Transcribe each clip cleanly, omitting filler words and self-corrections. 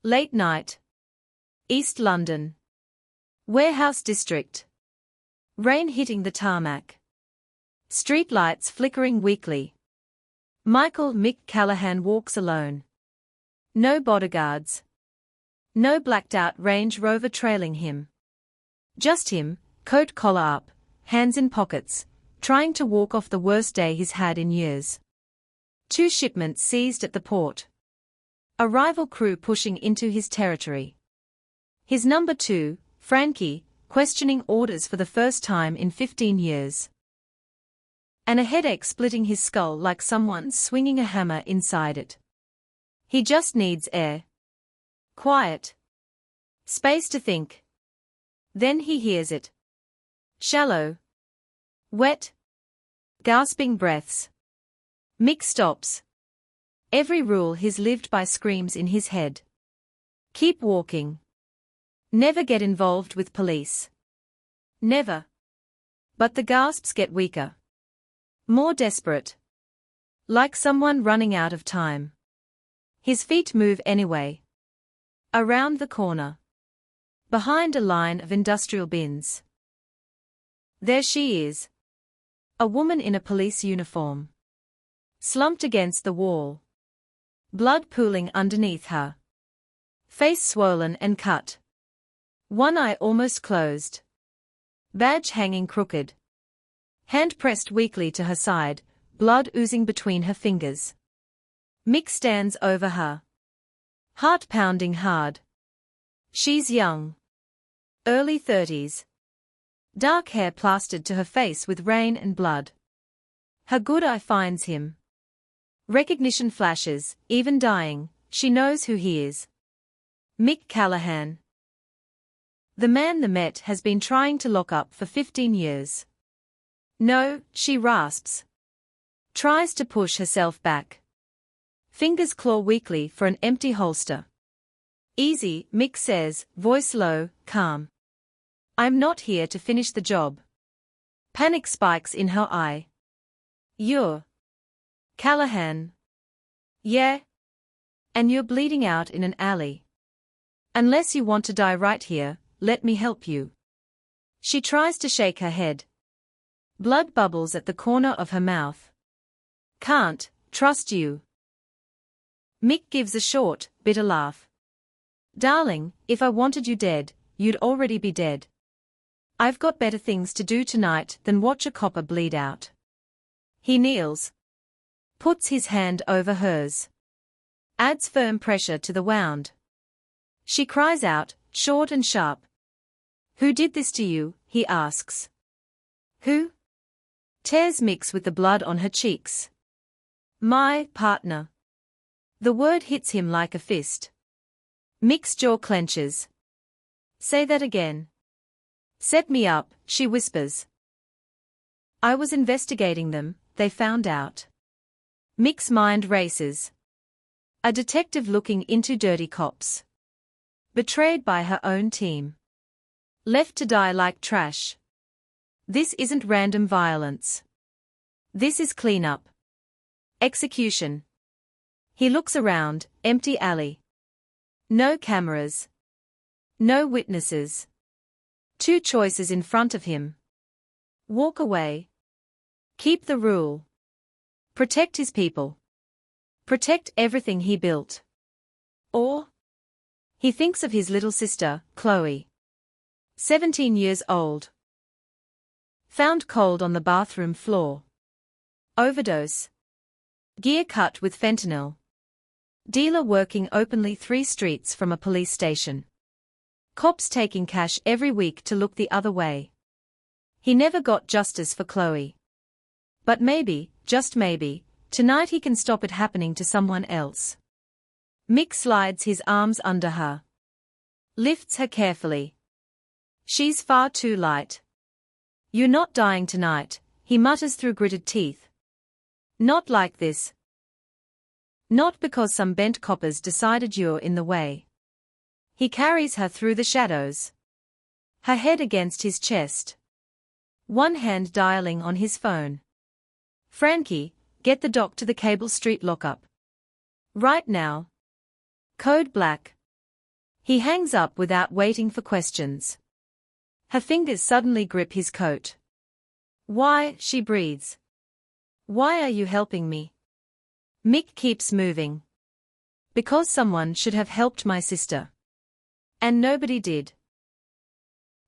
Late night. East London. Warehouse district. Rain hitting the tarmac. Street lights flickering weakly. Michael Mick Callahan walks alone. No bodyguards. No blacked-out Range Rover trailing him. Just him, coat collar up, hands in pockets, trying to walk off the worst day he's had in years. 2 shipments seized at the port. A rival crew pushing into his territory. His number 2, Frankie, questioning orders for the first time in 15 years. And a headache splitting his skull like someone swinging a hammer inside it. He just needs air. Quiet. Space to think. Then he hears it. Shallow. Wet. Gasping breaths. Mick stops. Every rule he's lived by screams in his head. Keep walking. Never get involved with police. Never. But the gasps get weaker. More desperate. Like someone running out of time. His feet move anyway. Around the corner. Behind a line of industrial bins. There she is. A woman in a police uniform. Slumped against the wall. Blood pooling underneath her. Face swollen and cut. One eye almost closed. Badge hanging crooked. Hand pressed weakly to her side, blood oozing between her fingers. Mick stands over her. Heart pounding hard. She's young. Early 30s. Dark hair plastered to her face with rain and blood. Her good eye finds him. Recognition flashes, even dying, she knows who he is. Mick Callahan. The man the Met has been trying to lock up for 15 years. No, she rasps. Tries to push herself back. Fingers claw weakly for an empty holster. Easy, Mick says, voice low, calm. I'm not here to finish the job. Panic spikes in her eye. You're Callahan. Yeah? And you're bleeding out in an alley. Unless you want to die right here, let me help you. She tries to shake her head. Blood bubbles at the corner of her mouth. Can't trust you. Mick gives a short, bitter laugh. Darling, if I wanted you dead, you'd already be dead. I've got better things to do tonight than watch a copper bleed out. He kneels. Puts his hand over hers. Adds firm pressure to the wound. She cries out, short and sharp. Who did this to you? He asks. Who? Tears mix with the blood on her cheeks. My partner. The word hits him like a fist. Mick's jaw clenches. Say that again. Set me up, she whispers. I was investigating them, they found out. Mick's mind races. A detective looking into dirty cops. Betrayed by her own team. Left to die like trash. This isn't random violence. This is cleanup. Execution. He looks around, empty alley. No cameras. No witnesses. 2 choices in front of him. Walk away. Keep the rule. Protect his people. Protect everything he built. Or? He thinks of his little sister, Chloe. 17 years old. Found cold on the bathroom floor. Overdose. Gear cut with fentanyl. Dealer working openly 3 streets from a police station. Cops taking cash every week to look the other way. He never got justice for Chloe. But maybe, just maybe, tonight he can stop it happening to someone else. Mick slides his arms under her. Lifts her carefully. She's far too light. You're not dying tonight, he mutters through gritted teeth. Not like this. Not because some bent coppers decided you're in the way. He carries her through the shadows. Her head against his chest. One hand dialing on his phone. Frankie, get the doc to the Cable Street lockup. Right now. Code black. He hangs up without waiting for questions. Her fingers suddenly grip his coat. Why, she breathes. Why are you helping me? Mick keeps moving. Because someone should have helped my sister. And nobody did.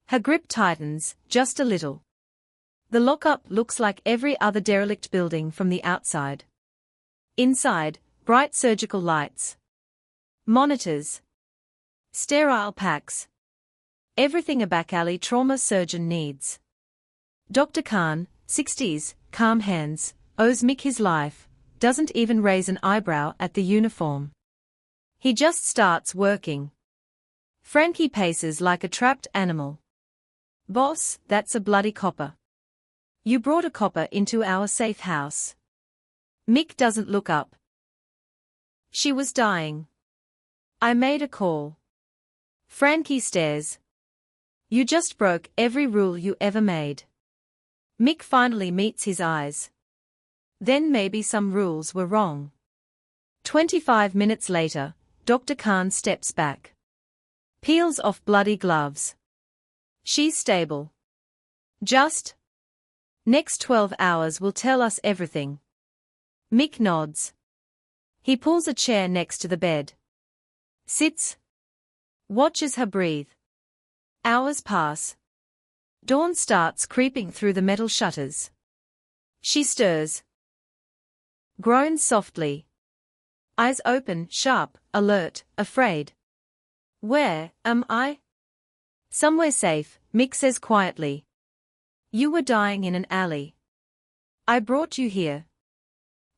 Her grip tightens, just a little. The lockup looks like every other derelict building from the outside. Inside, bright surgical lights. Monitors. Sterile packs. Everything a back-alley trauma surgeon needs. Dr. Khan, 60s, calm hands, owes Mick his life, doesn't even raise an eyebrow at the uniform. He just starts working. Frankie paces like a trapped animal. Boss, that's a bloody copper. You brought a copper into our safe house. Mick doesn't look up. She was dying. I made a call. Frankie stares. You just broke every rule you ever made. Mick finally meets his eyes. Then maybe some rules were wrong. 25 minutes later, Dr. Khan steps back. Peels off bloody gloves. She's stable. Just. Next 12 hours will tell us everything. Mick nods. He pulls a chair next to the bed. Sits. Watches her breathe. Hours pass. Dawn starts creeping through the metal shutters. She stirs. Groans softly. Eyes open, sharp, alert, afraid. Where am I? Somewhere safe, Mick says quietly. You were dying in an alley. I brought you here.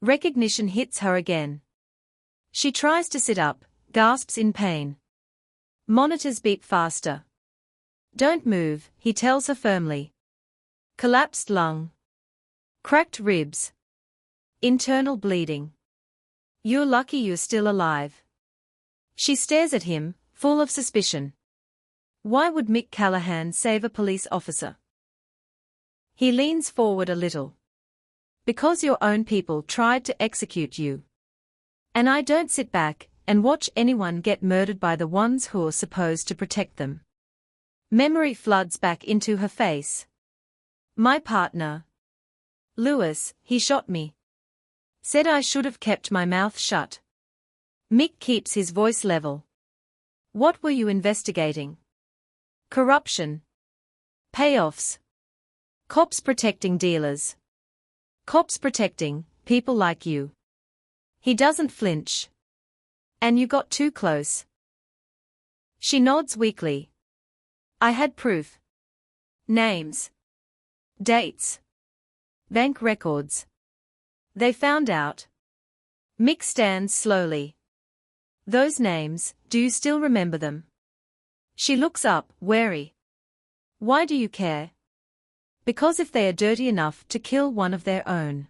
Recognition hits her again. She tries to sit up, gasps in pain. Monitors beep faster. Don't move, he tells her firmly. Collapsed lung. Cracked ribs. Internal bleeding. You're lucky you're still alive. She stares at him, full of suspicion. Why would Mick Callahan save a police officer? He leans forward a little. Because your own people tried to execute you. And I don't sit back and watch anyone get murdered by the ones who are supposed to protect them. Memory floods back into her face. My partner. Lewis, he shot me. Said I should have kept my mouth shut. Mick keeps his voice level. What were you investigating? Corruption. Payoffs. Cops protecting dealers. Cops protecting people like you. He doesn't flinch. And you got too close. She nods weakly. I had proof. Names. Dates. Bank records. They found out. Mick stands slowly. Those names, do you still remember them? She looks up, wary. Why do you care? Because if they are dirty enough to kill one of their own,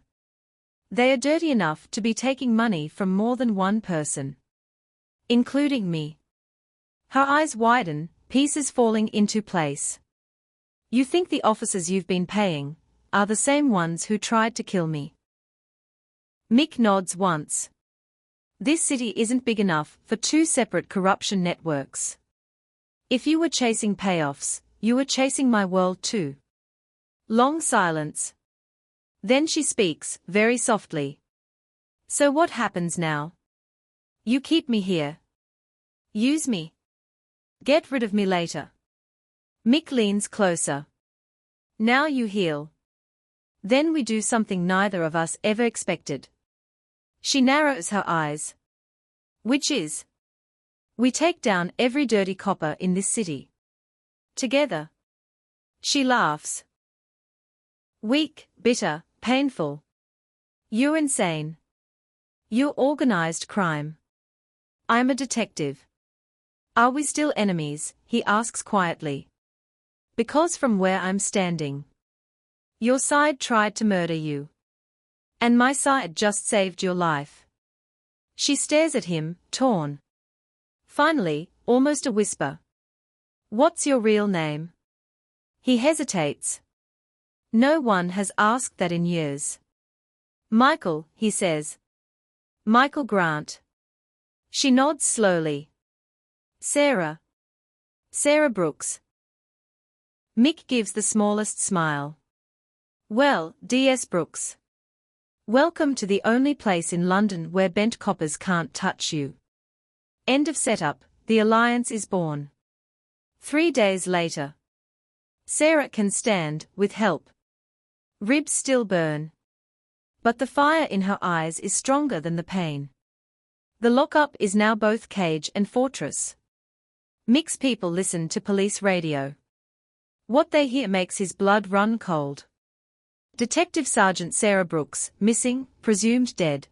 they are dirty enough to be taking money from more than one person. Including me. Her eyes widen, pieces falling into place. You think the officers you've been paying are the same ones who tried to kill me? Mick nods once. This city isn't big enough for two separate corruption networks. If you were chasing payoffs, you were chasing my world too. Long silence. Then she speaks, very softly. So what happens now? You keep me here. Use me. Get rid of me later. Mick leans closer. Now you heal. Then we do something neither of us ever expected. She narrows her eyes. Which is? We take down every dirty copper in this city. Together. She laughs. Weak, bitter, painful. You're insane. You're organized crime. I'm a detective. Are we still enemies? He asks quietly. Because from where I'm standing, your side tried to murder you. And my side just saved your life. She stares at him, torn. Finally, almost a whisper. What's your real name? He hesitates. No one has asked that in years. Michael, he says. Michael Grant. She nods slowly. Sarah, Sarah Brooks. Mick gives the smallest smile. Well, DS Brooks. Welcome to the only place in London where bent coppers can't touch you. End of setup, the alliance is born. 3 days later. Sarah can stand, with help. Ribs still burn. But the fire in her eyes is stronger than the pain. The lockup is now both cage and fortress. Mick's people listen to police radio. What they hear makes his blood run cold. Detective Sergeant Sarah Brooks, missing, presumed dead.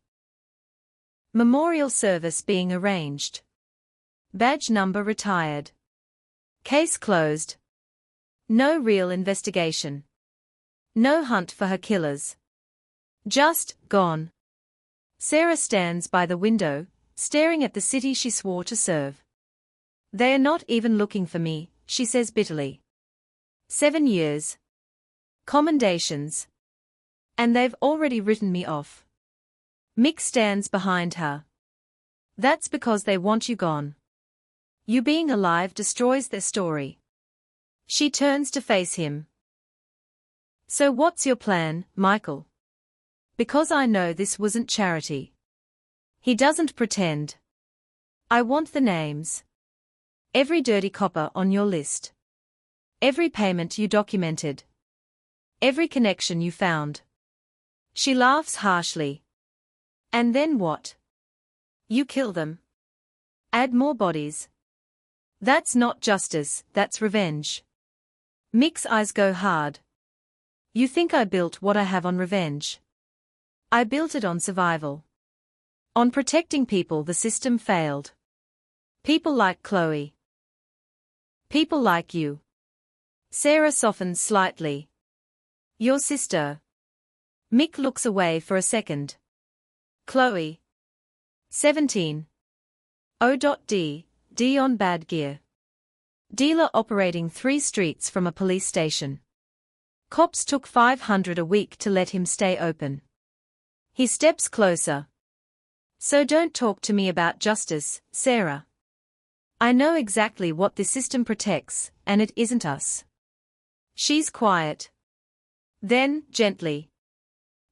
Memorial service being arranged. Badge number retired. Case closed. No real investigation. No hunt for her killers. Just, gone. Sarah stands by the window, staring at the city she swore to serve. They are not even looking for me, she says bitterly. 7 years. Commendations. And they've already written me off. Mick stands behind her. That's because they want you gone. You being alive destroys their story. She turns to face him. So what's your plan, Michael? Because I know this wasn't charity. He doesn't pretend. I want the names. Every dirty copper on your list. Every payment you documented. Every connection you found. She laughs harshly. And then what? You kill them. Add more bodies. That's not justice, that's revenge. Mick's eyes go hard. You think I built what I have on revenge? I built it on survival. On protecting people the system failed. People like Chloe. People like you. Sarah softens slightly. Your sister. Mick looks away for a second. Chloe. 17. O.D on bad gear. Dealer operating 3 streets from a police station. Cops took $500 a week to let him stay open. He steps closer. So don't talk to me about justice, Sarah. I know exactly what this system protects, and it isn't us. She's quiet. Then, gently.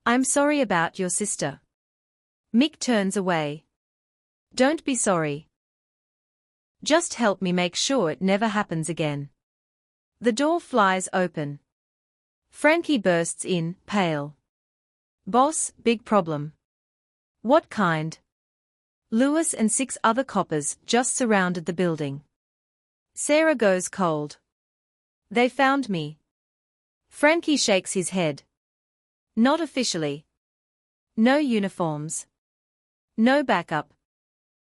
I'm sorry about your sister. Mick turns away. Don't be sorry. Just help me make sure it never happens again. The door flies open. Frankie bursts in, pale. Boss, big problem. What kind? Lewis and 6 other coppers just surrounded the building. Sarah goes cold. They found me. Frankie shakes his head. Not officially. No uniforms. No backup.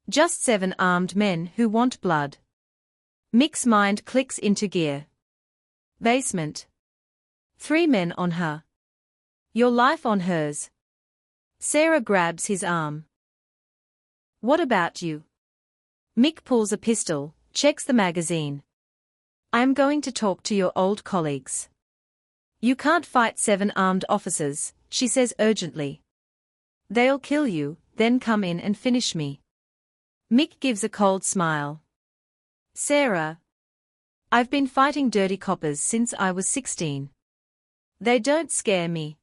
Just 7 armed men who want blood. Mick's mind clicks into gear. Basement. 3 men on her. Your life on hers. Sarah grabs his arm. What about you? Mick pulls a pistol, checks the magazine. I'm going to talk to your old colleagues. You can't fight 7 armed officers, she says urgently. They'll kill you, then come in and finish me. Mick gives a cold smile. Sarah. I've been fighting dirty coppers since I was 16. They don't scare me.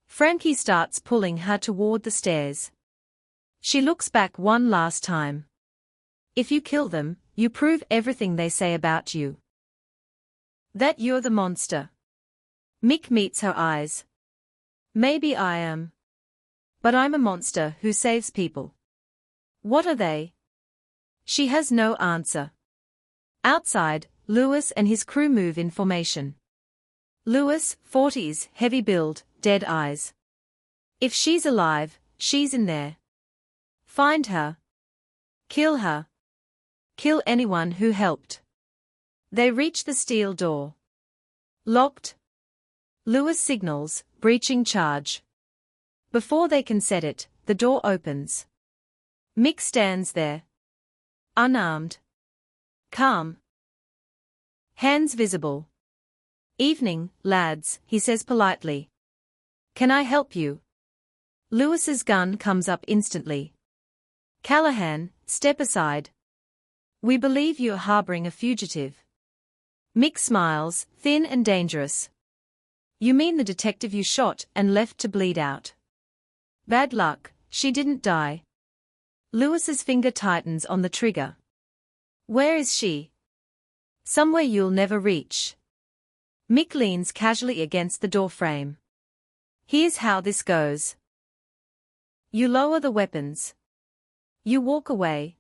Frankie starts pulling her toward the stairs. She looks back one last time. If you kill them, you prove everything they say about you. That you're the monster. Mick meets her eyes. Maybe I am. But I'm a monster who saves people. What are they? She has no answer. Outside, Lewis and his crew move in formation. Lewis, 40s, heavy build, dead eyes. If she's alive, she's in there. Find her. Kill her. Kill anyone who helped. They reach the steel door. Locked. Lewis signals, breaching charge. Before they can set it, the door opens. Mick stands there. Unarmed. Calm. Hands visible. Evening, lads, he says politely. Can I help you? Lewis's gun comes up instantly. Callahan, step aside. We believe you are harboring a fugitive. Mick smiles, thin and dangerous. You mean the detective you shot and left to bleed out? Bad luck, she didn't die. Lewis's finger tightens on the trigger. Where is she? Somewhere you'll never reach. Mick leans casually against the doorframe. Here's how this goes. You lower the weapons. You walk away.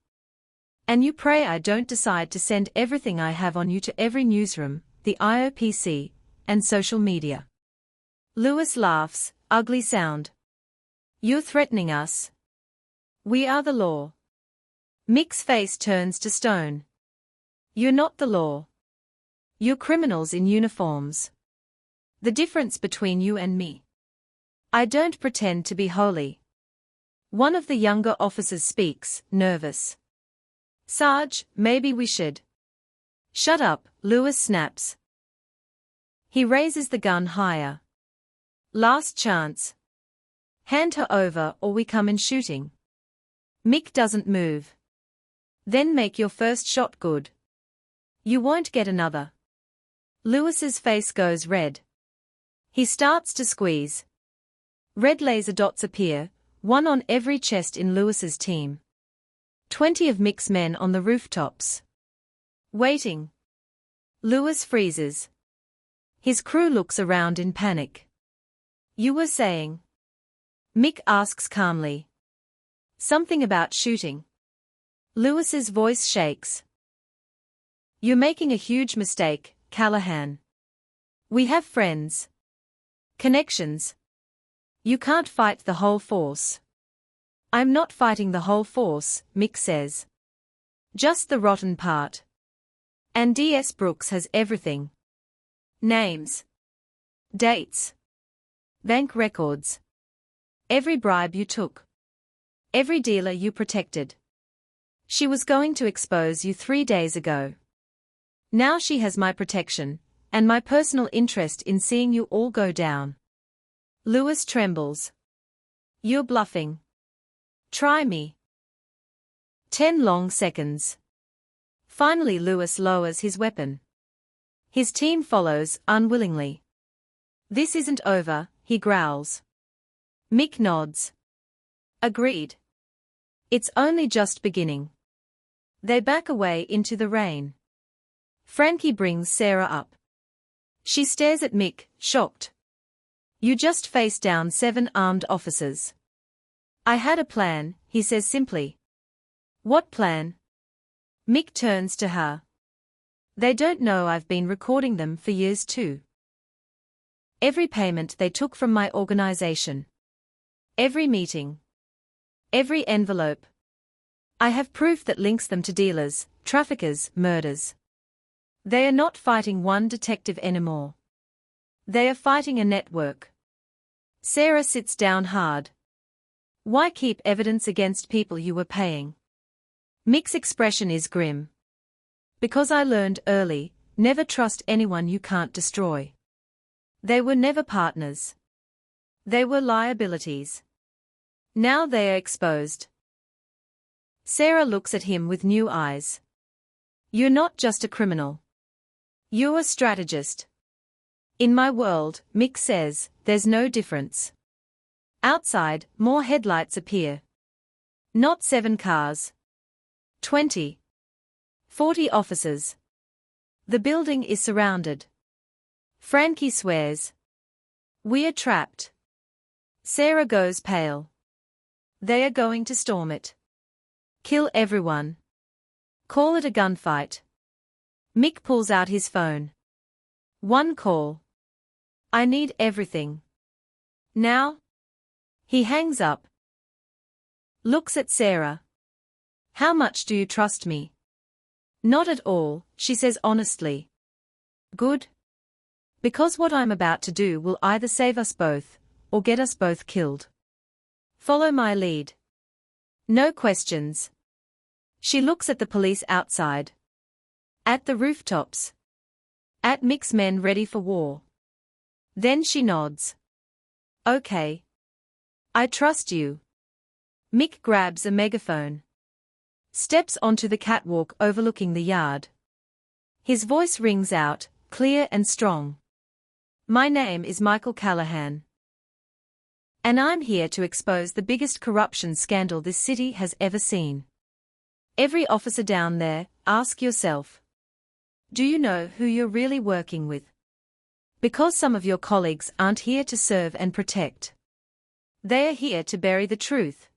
And you pray I don't decide to send everything I have on you to every newsroom, the IOPC, and social media. Lewis laughs, ugly sound. You're threatening us. We are the law. Mick's face turns to stone. You're not the law. You're criminals in uniforms. The difference between you and me. I don't pretend to be holy. One of the younger officers speaks, nervous. Sarge, maybe we should. Shut up, Lewis snaps. He raises the gun higher. Last chance. Hand her over or we come in shooting. Mick doesn't move. Then make your first shot good. You won't get another. Lewis's face goes red. He starts to squeeze. Red laser dots appear, one on every chest in Lewis's team. 20 of Mick's men on the rooftops. Waiting. Lewis freezes. His crew looks around in panic. You were saying? Mick asks calmly. Something about shooting. Lewis's voice shakes. You're making a huge mistake, Callahan. We have friends. Connections. You can't fight the whole force. I'm not fighting the whole force, Mick says. Just the rotten part. And D.S. Brooks has everything. Names. Dates. Bank records. Every bribe you took. Every dealer you protected. She was going to expose you 3 days ago. Now she has my protection, and my personal interest in seeing you all go down. Lewis trembles. You're bluffing. Try me. 10 long seconds. Finally Lewis lowers his weapon. His team follows, unwillingly. This isn't over, he growls. Mick nods. Agreed. It's only just beginning. They back away into the rain. Frankie brings Sarah up. She stares at Mick, shocked. You just faced down 7 armed officers. I had a plan, he says simply. What plan? Mick turns to her. They don't know I've been recording them for years too. Every payment they took from my organization. Every meeting. Every envelope. I have proof that links them to dealers, traffickers, murders. They are not fighting one detective anymore. They are fighting a network. Sarah sits down hard. Why keep evidence against people you were paying? Mick's expression is grim. Because I learned early, never trust anyone you can't destroy. They were never partners. They were liabilities. Now they are exposed. Sarah looks at him with new eyes. You're not just a criminal. You're a strategist. In my world, Mick says, there's no difference. Outside, more headlights appear. Not 7 cars. 20. 40 officers. The building is surrounded. Frankie swears. We are trapped. Sarah goes pale. They are going to storm it. Kill everyone. Call it a gunfight. Mick pulls out his phone. One call. I need everything. Now? He hangs up. Looks at Sarah. How much do you trust me? Not at all, she says honestly. Good. Because what I'm about to do will either save us both, or get us both killed. Follow my lead. No questions. She looks at the police outside. At the rooftops. At Mick's men ready for war. Then she nods. Okay. I trust you. Mick grabs a megaphone. Steps onto the catwalk overlooking the yard. His voice rings out, clear and strong. My name is Michael Callahan. And I'm here to expose the biggest corruption scandal this city has ever seen. Every officer down there, ask yourself. Do you know who you're really working with? Because some of your colleagues aren't here to serve and protect. They are here to bury the truth.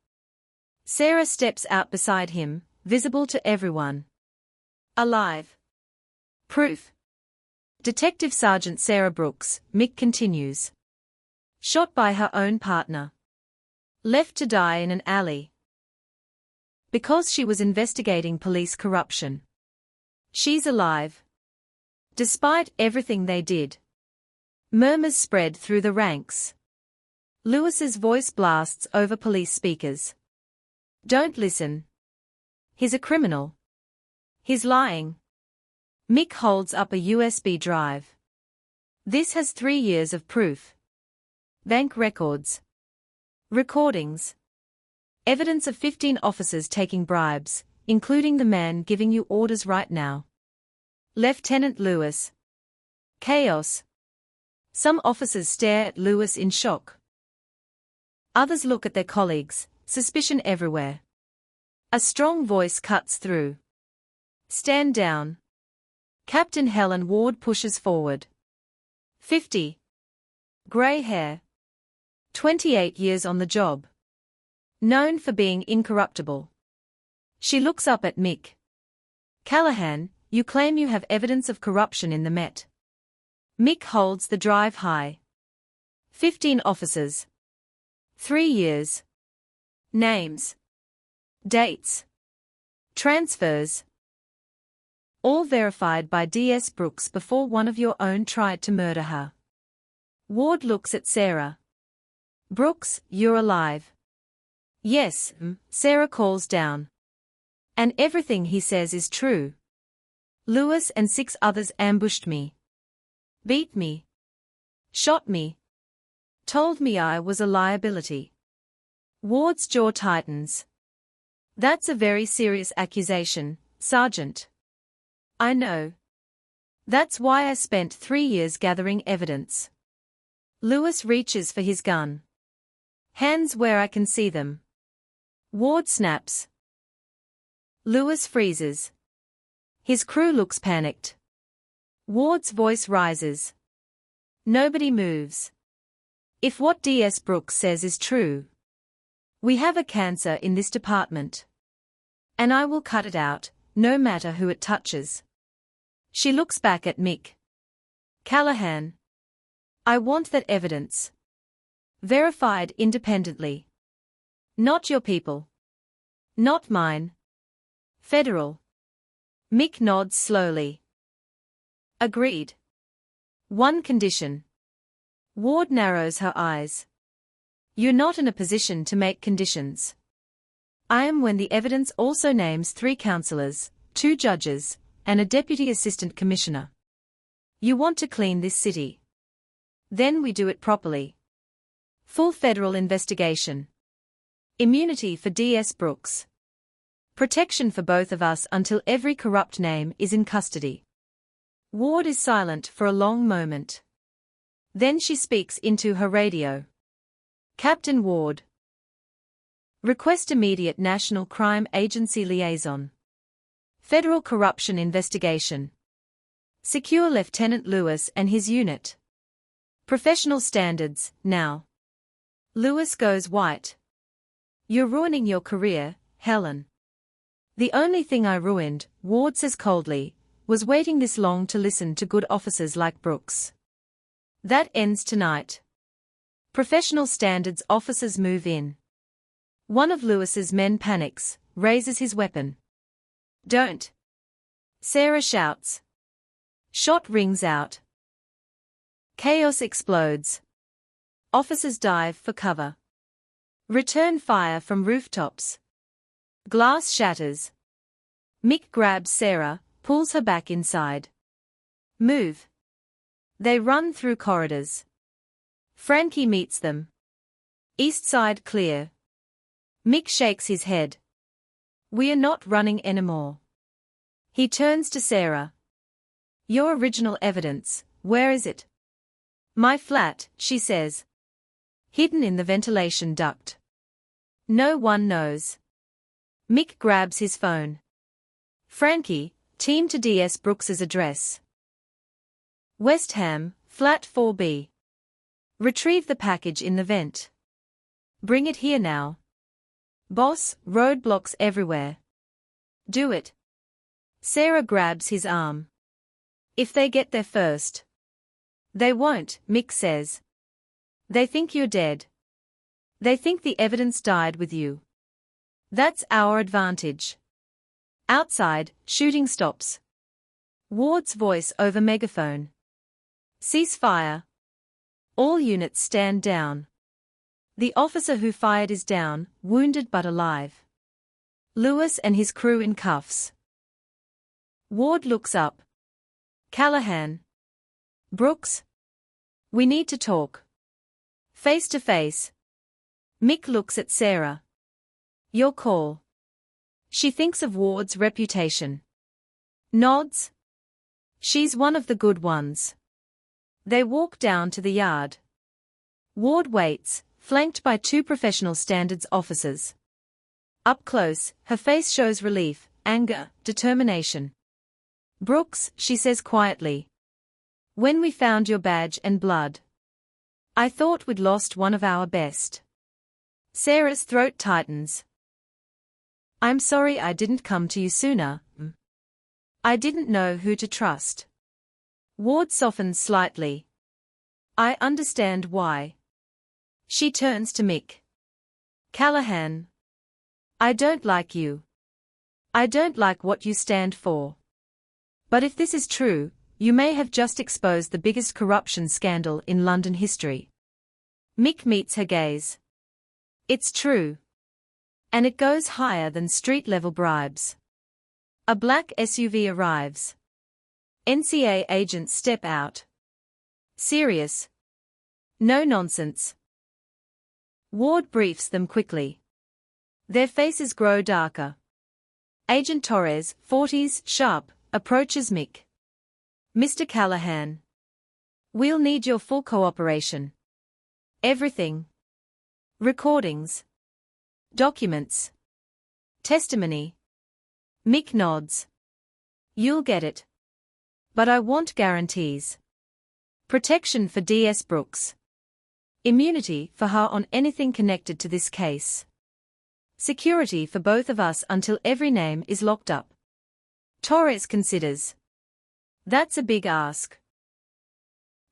Sarah steps out beside him, visible to everyone. Alive. Proof. Detective Sergeant Sarah Brooks, Mick continues. Shot by her own partner. Left to die in an alley. Because she was investigating police corruption. She's alive. Despite everything they did. Murmurs spread through the ranks. Lewis's voice blasts over police speakers. Don't listen. He's a criminal. He's lying. Mick holds up a USB drive. This has 3 years of proof. Bank records. Recordings. Evidence of 15 officers taking bribes, including the man giving you orders right now. Lieutenant Lewis. Chaos. Some officers stare at Lewis in shock. Others look at their colleagues, suspicion everywhere. A strong voice cuts through. Stand down. Captain Helen Ward pushes forward. 50. Grey hair. 28 years on the job. Known for being incorruptible. She looks up at Mick. Callahan, you claim you have evidence of corruption in the Met. Mick holds the drive high. 15 officers. 3 years. Names. Dates. Transfers. All verified by D.S. Brooks before one of your own tried to murder her. Ward looks at Sarah. Brooks, you're alive. Yes, Sarah calls down. And everything he says is true. Lewis and 6 others ambushed me. Beat me. Shot me. Told me I was a liability. Ward's jaw tightens. That's a very serious accusation, Sergeant. I know. That's why I spent 3 years gathering evidence. Lewis reaches for his gun. Hands where I can see them. Ward snaps. Lewis freezes. His crew looks panicked. Ward's voice rises. Nobody moves. If what D.S. Brooks says is true, we have a cancer in this department. And I will cut it out, no matter who it touches. She looks back at Mick. Callahan. I want that evidence. Verified independently. Not your people. Not mine. Federal. Mick nods slowly. Agreed. One condition. Ward narrows her eyes. You're not in a position to make conditions. I am when the evidence also names 3 counselors, 2 judges, and a deputy assistant commissioner. You want to clean this city. Then we do it properly. Full federal investigation. Immunity for D.S. Brooks. Protection for both of us until every corrupt name is in custody. Ward is silent for a long moment. Then she speaks into her radio. Captain Ward. Request immediate National Crime Agency liaison. Federal corruption investigation. Secure Lieutenant Lewis and his unit. Professional standards, now. Lewis goes white. You're ruining your career, Helen. The only thing I ruined, Ward says coldly, was waiting this long to listen to good officers like Brooks. That ends tonight. Professional standards officers move in. One of Lewis's men panics, raises his weapon. Don't. Sarah shouts. Shot rings out. Chaos explodes. Officers dive for cover. Return fire from rooftops. Glass shatters. Mick grabs Sarah, pulls her back inside. Move. They run through corridors. Frankie meets them. East side clear. Mick shakes his head. We are not running anymore. He turns to Sarah. Your original evidence, where is it? My flat, she says. Hidden in the ventilation duct. No one knows. Mick grabs his phone. Frankie, team to DS Brooks's address. West Ham, flat 4B. Retrieve the package in the vent. Bring it here now. Boss, roadblocks everywhere. Do it. Sarah grabs his arm. If they get there first. They won't, Mick says. They think you're dead. They think the evidence died with you. That's our advantage. Outside, shooting stops. Ward's voice over megaphone. Cease fire. All units stand down. The officer who fired is down, wounded but alive. Lewis and his crew in cuffs. Ward looks up. Callahan. Brooks? We need to talk. Face to face. Mick looks at Sarah. Your call. She thinks of Ward's reputation. Nods. She's one of the good ones. They walk down to the yard. Ward waits, flanked by two professional standards officers. Up close, her face shows relief, anger, determination. Brooks, she says quietly. When we found your badge and blood, I thought we'd lost one of our best. Sarah's throat tightens. I'm sorry I didn't come to you sooner. I didn't know who to trust. Ward softens slightly. I understand why. She turns to Mick. Callahan. I don't like you. I don't like what you stand for. But if this is true, you may have just exposed the biggest corruption scandal in London history. Mick meets her gaze. It's true. And it goes higher than street-level bribes. A black SUV arrives. NCA agents step out. Serious. No nonsense. Ward briefs them quickly. Their faces grow darker. Agent Torres, 40s, sharp, approaches Mick. Mr. Callahan. We'll need your full cooperation. Everything. Recordings. Documents. Testimony. Mick nods. You'll get it. But I want guarantees. Protection for DS Brooks. Immunity for her on anything connected to this case. Security for both of us until every name is locked up. Torres considers. That's a big ask.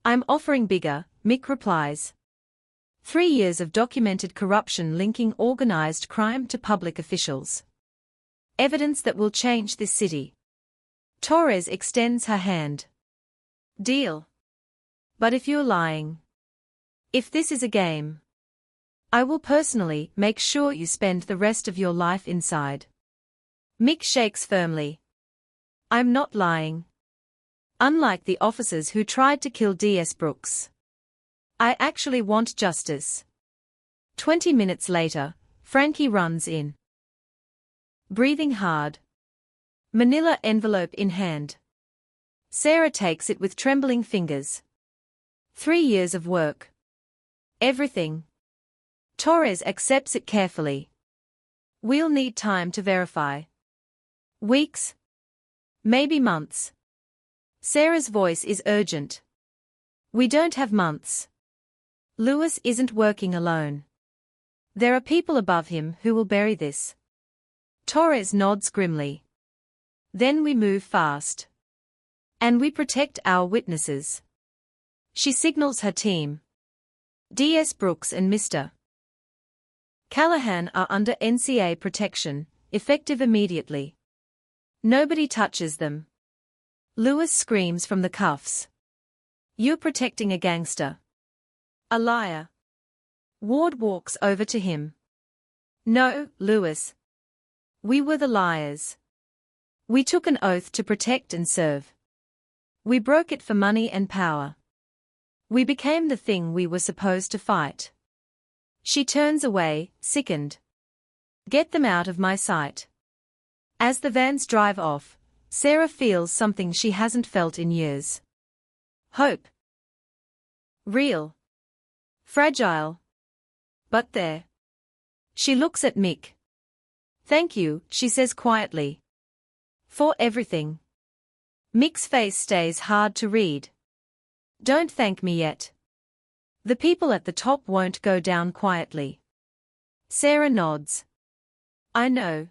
I'm offering bigger, Mick replies. 3 years of documented corruption linking organized crime to public officials. Evidence that will change this city. Torres extends her hand. Deal. But if you're lying, if this is a game, I will personally make sure you spend the rest of your life inside. Mick shakes firmly. I'm not lying. Unlike the officers who tried to kill DS Brooks. I actually want justice. 20 minutes later, Frankie runs in. Breathing hard. Manila envelope in hand. Sarah takes it with trembling fingers. 3 years of work. Everything. Torres accepts it carefully. We'll need time to verify. Weeks. Maybe months. Sarah's voice is urgent. We don't have months. Lewis isn't working alone. There are people above him who will bury this. Torres nods grimly. Then we move fast. And we protect our witnesses. She signals her team. DS Brooks and Mr. Callahan are under NCA protection, effective immediately. Nobody touches them. Lewis screams from the cuffs. You're protecting a gangster. A liar. Ward walks over to him. No, Lewis. We were the liars. We took an oath to protect and serve. We broke it for money and power. We became the thing we were supposed to fight. She turns away, sickened. Get them out of my sight. As the vans drive off, Sarah feels something she hasn't felt in years. Hope. Real. Fragile. But there. She looks at Mick. Thank you, she says quietly. For everything. Mick's face stays hard to read. Don't thank me yet. The people at the top won't go down quietly. Sarah nods. I know.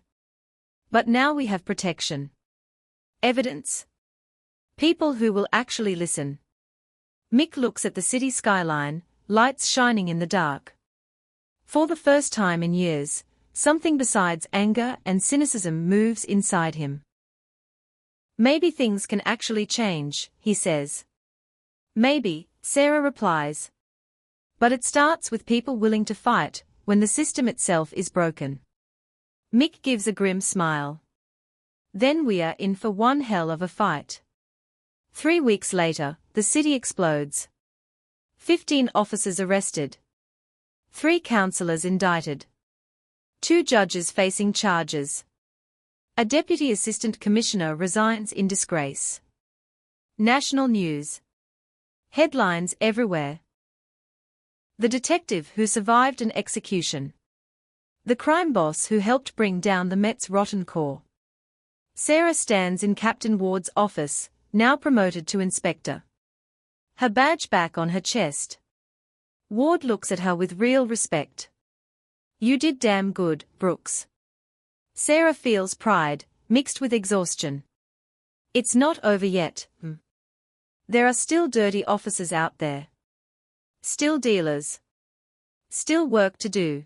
But now we have protection. Evidence. People who will actually listen. Mick looks at the city skyline, lights shining in the dark. For the first time in years, something besides anger and cynicism moves inside him. Maybe things can actually change, he says. Maybe, Sarah replies. But it starts with people willing to fight, when the system itself is broken. Mick gives a grim smile. Then we are in for one hell of a fight. 3 weeks later, the city explodes. 15 officers arrested. 3 councillors indicted. 2 judges facing charges. A deputy assistant commissioner resigns in disgrace. National news. Headlines everywhere. The detective who survived an execution. The crime boss who helped bring down the Met's rotten core. Sarah stands in Captain Ward's office, now promoted to inspector. Her badge back on her chest. Ward looks at her with real respect. You did damn good, Brooks. Sarah feels pride, mixed with exhaustion. It's not over yet. There are still dirty officers out there. Still dealers. Still work to do.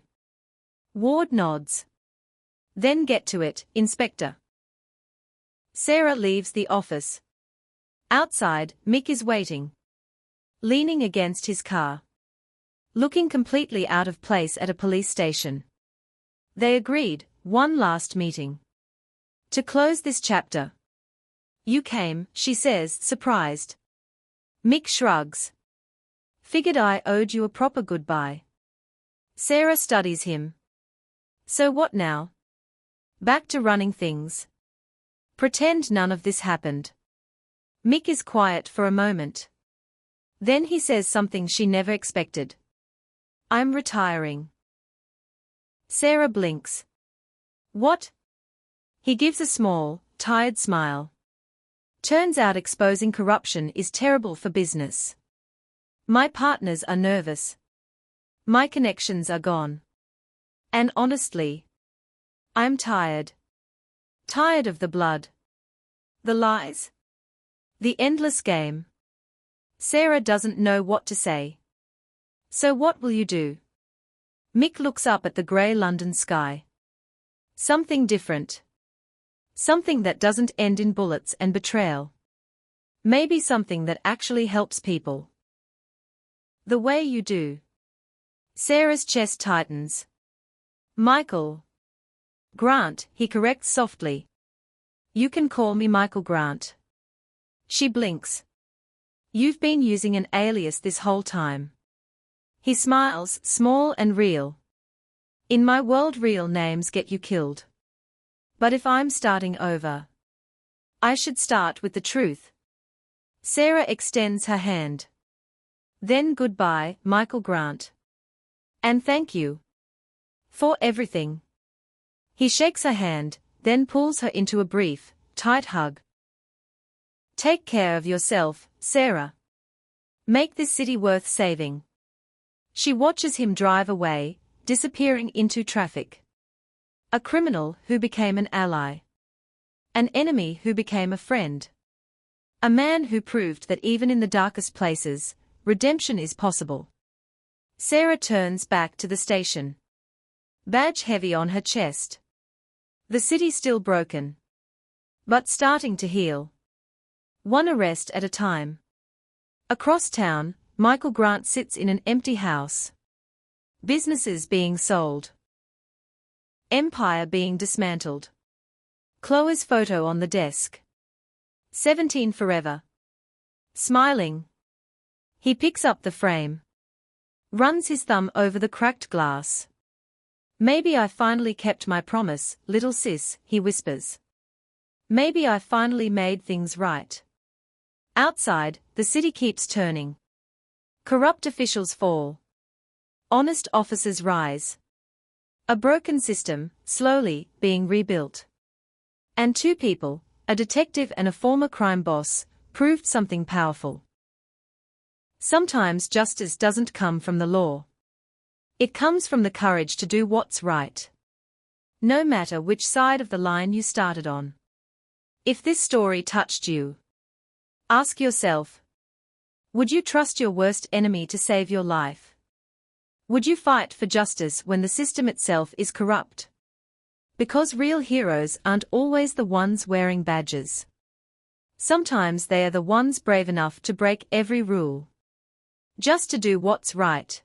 Ward nods. Then get to it, Inspector. Sarah leaves the office. Outside, Mick is waiting. Leaning against his car. Looking completely out of place at a police station. They agreed, one last meeting. To close this chapter. You came, she says, surprised. Mick shrugs. Figured I owed you a proper goodbye. Sarah studies him. So what now? Back to running things. Pretend none of this happened. Mick is quiet for a moment. Then he says something she never expected. I'm retiring. Sarah blinks. What? He gives a small, tired smile. Turns out exposing corruption is terrible for business. My partners are nervous. My connections are gone. And honestly, I'm tired. Tired of the blood. The lies. The endless game. Sarah doesn't know what to say. So what will you do? Mick looks up at the grey London sky. Something different. Something that doesn't end in bullets and betrayal. Maybe something that actually helps people. The way you do. Sarah's chest tightens. Michael. Grant, he corrects softly. You can call me Michael Grant. She blinks. You've been using an alias this whole time. He smiles, small and real. In my world, real names get you killed. But if I'm starting over, I should start with the truth. Sarah extends her hand. Then goodbye, Michael Grant. And thank you. For everything. He shakes her hand, then pulls her into a brief, tight hug. Take care of yourself, Sarah. Make this city worth saving. She watches him drive away, disappearing into traffic. A criminal who became an ally. An enemy who became a friend. A man who proved that even in the darkest places, redemption is possible. Sarah turns back to the station. Badge heavy on her chest. The city still broken. But starting to heal. One arrest at a time. Across town, Michael Grant sits in an empty house. Businesses being sold. Empire being dismantled. Chloe's photo on the desk. 17 forever. Smiling. He picks up the frame. Runs his thumb over the cracked glass. Maybe I finally kept my promise, little sis, he whispers. Maybe I finally made things right. Outside, the city keeps turning. Corrupt officials fall. Honest officers rise. A broken system, slowly, being rebuilt. And two people, a detective and a former crime boss, proved something powerful. Sometimes justice doesn't come from the law. It comes from the courage to do what's right. No matter which side of the line you started on. If this story touched you, ask yourself, would you trust your worst enemy to save your life? Would you fight for justice when the system itself is corrupt? Because real heroes aren't always the ones wearing badges. Sometimes they are the ones brave enough to break every rule. Just to do what's right.